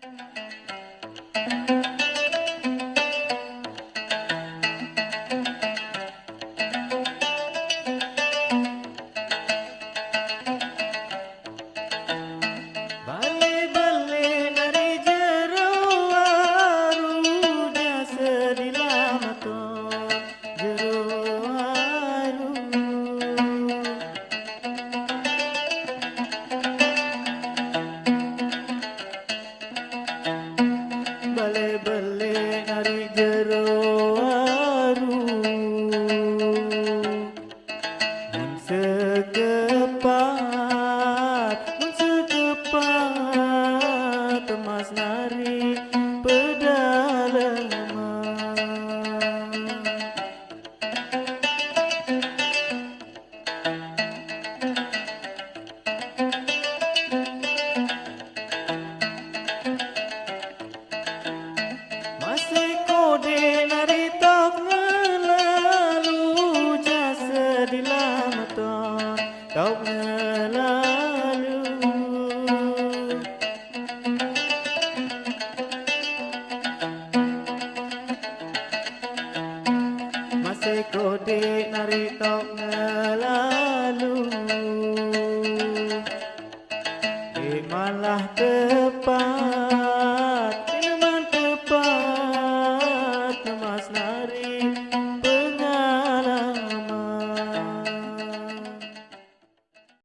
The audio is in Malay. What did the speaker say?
Bale-bale nari jero aru mun sekepat emas nari pedalaman. Masih kode nari tok ngelalu jasa dilamaton tok ngelalu. Masih kode nari tok ngelalu.